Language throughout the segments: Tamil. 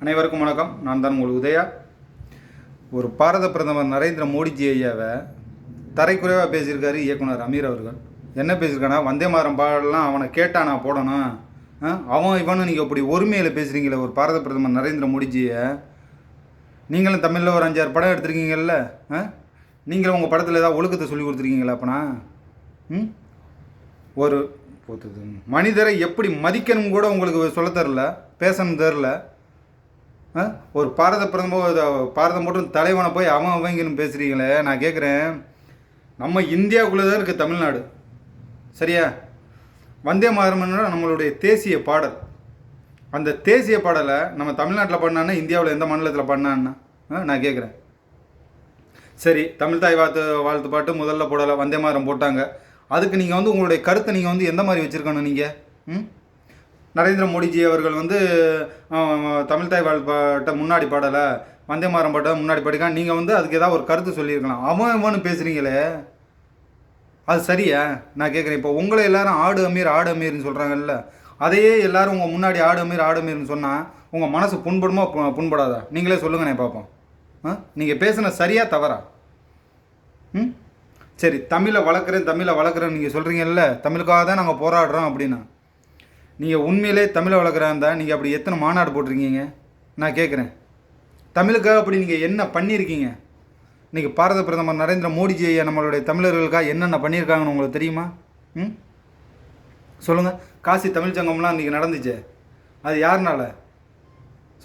அனைவருக்கும் வணக்கம். நான் தான் உங்கள் உதயா. ஒரு பாரத பிரதமர் நரேந்திர மோடிஜி ஐயாவை தரைக்குறைவாக பேசியிருக்காரு இயக்குனர் அமீர் அவர்கள். என்ன பேசியிருக்கானா, வந்தே மாதரம் பாடலாம் அவனை கேட்டா நான் போடணும், அவன் இவனு நீங்கள் அப்படி ஒருமையில் பேசுகிறீங்களே ஒரு பாரத பிரதமர் நரேந்திர மோடிஜியை. நீங்களும் தமிழில் ஒரு 5-6 படம் எடுத்துருக்கீங்கல்ல, நீங்களும் உங்கள் படத்தில் ஏதாவது ஒழுக்கத்தை சொல்லி கொடுத்துருக்கீங்களா? அப்பனா ஒரு மனிதரை எப்படி மதிக்கணும் கூட உங்களுக்கு சொல்ல தரல, பேசணும் தெரில. ஒரு பாரத பாரதம் மட்டும் தலைவனை போய் அவன் அவங்கன்னு பேசுகிறீங்களே. நான் கேட்குறேன், நம்ம இந்தியாவுக்குள்ளே தான் இருக்குது தமிழ்நாடு, சரியா? வந்தே மாதரம்னா நம்மளுடைய தேசிய பாடல். அந்த தேசிய பாடலை நம்ம தமிழ்நாட்டில் பண்ணான்னா இந்தியாவில் எந்த மாநிலத்தில் பண்ணான்னா நான் கேட்குறேன். சரி, தமிழ் தாய் வாழ்த்து பாட்டு முதல்ல போடலை, வந்தே மாதரம் போட்டாங்க. அதுக்கு நீங்கள் வந்து உங்களுடைய கருத்தை நீங்கள் வந்து எந்த மாதிரி வச்சுருக்கணும்? நீங்கள் நரேந்திர மோடிஜி அவர்கள் வந்து தமிழ் தாய் பாட்டை முன்னாடி பாடலை, வந்தே மாதரம் பாட்டை முன்னாடி படிக்கான். நீங்கள் வந்து அதுக்கு ஏதாவது ஒரு கருத்து சொல்லியிருக்கலாம். அவனு பேசுகிறீங்களே, அது சரியா? நான் கேட்குறேன். இப்போ உங்களை எல்லாரும் ஆடு அமீர்னு சொல்கிறாங்கல்ல, அதையே எல்லாரும் உங்கள் முன்னாடி ஆடு அமீர்னு சொன்னால் உங்கள் மனசு புண்படுமா புண்படாதா? நீங்களே சொல்லுங்கண்ணே பார்ப்போம். நீங்கள் பேசுன சரியா தவறா? சரி, தமிழை வளர்க்குறேன் நீங்கள் சொல்கிறீங்கல்ல, தமிழுக்காக தான் நாங்கள் போராடுறோம் அப்படின்னா, நீங்கள் உண்மையிலே தமிழை வளர்க்குறாந்தா நீங்கள் அப்படி எத்தனை மாநாடு போட்டிருக்கீங்க? நான் கேட்குறேன், தமிழுக்காக அப்படி நீங்கள் என்ன பண்ணியிருக்கீங்க? இன்றைக்கி பாரத பிரதமர் நரேந்திர மோடிஜி ஐயா நம்மளுடைய தமிழர்களுக்காக என்னென்ன பண்ணியிருக்காங்கன்னு உங்களுக்கு தெரியுமா? சொல்லுங்கள். காசி தமிழ் சங்கம்லாம் இன்றைக்கி நடந்துச்சு, அது யாருனால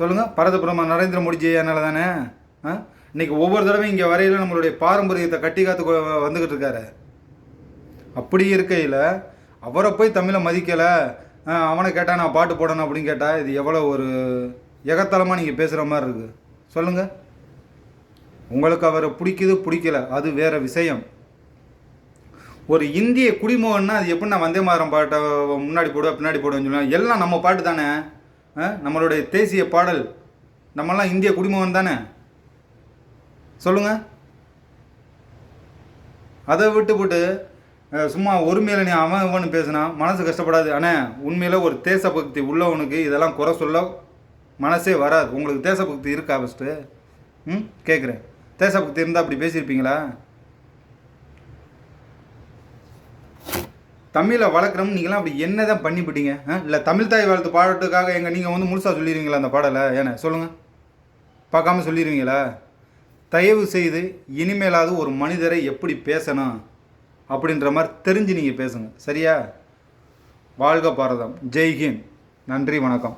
சொல்லுங்கள்? பாரத பிரதமர் நரேந்திர மோடிஜி ஐயானால தானே. இன்றைக்கி ஒவ்வொரு தடவையும் இங்கே வரையில் நம்மளுடைய பாரம்பரியத்தை கட்டி காத்து வந்துக்கிட்டு இருக்காரு. அப்படி இருக்கையில் அவரை போய் தமிழை மதிக்கலை, அவனை கேட்டால் நான் பாட்டு போடணும் அப்படின்னு கேட்டால் இது எவ்வளோ ஒரு எகத்தலமாக நீங்கள் பேசுகிற மாதிரி இருக்குது. சொல்லுங்கள். உங்களுக்கு அவரை பிடிக்கல, அது வேறு விஷயம். ஒரு இந்திய குடிமகன்னா அது எப்படி நான் வந்தே மாதரம் பாட்டை முன்னாடி போடுவேன் பின்னாடி போடுவேன்னு சொல்லுவேன்? எல்லாம் நம்ம பாட்டு தானே, நம்மளுடைய தேசிய பாடல். நம்மெல்லாம் இந்திய குடிமகன் தானே. சொல்லுங்கள். அதை விட்டு சும்மா ஒருமையில் நீ அவன் பேசுனா மனசு கஷ்டப்படாது? ஆனால் உண்மையில் ஒரு தேசபக்தி உள்ளவனுக்கு இதெல்லாம் குறை சொல்ல மனசே வராது. உங்களுக்கு தேசபக்தி இருக்கா ஃபஸ்ட்டு? கேட்குறேன். தேசபக்தி இருந்தால் அப்படி பேசியிருப்பீங்களா? தமிழை வளர்க்குறோம் நீங்களாம் அப்படி என்ன தான் பண்ணிவிட்டீங்க? இல்லை தமிழ் தாய் வாழ்த்து பாடட்டுக்காக நீங்கள் வந்து முழுசாக சொல்லிடுவீங்களா அந்த பாடலை? ஏன்னா சொல்லுங்கள், பார்க்காம சொல்லிடுவீங்களா? தயவு செய்து இனிமேலாவது ஒரு மனிதரை எப்படி பேசணும் அப்படின்ற மாதிரி தெரிஞ்சு நீங்கள் பேசுங்க, சரியா? வாழ்க பாரதம். ஜெய்ஹிந்த். நன்றி, வணக்கம்.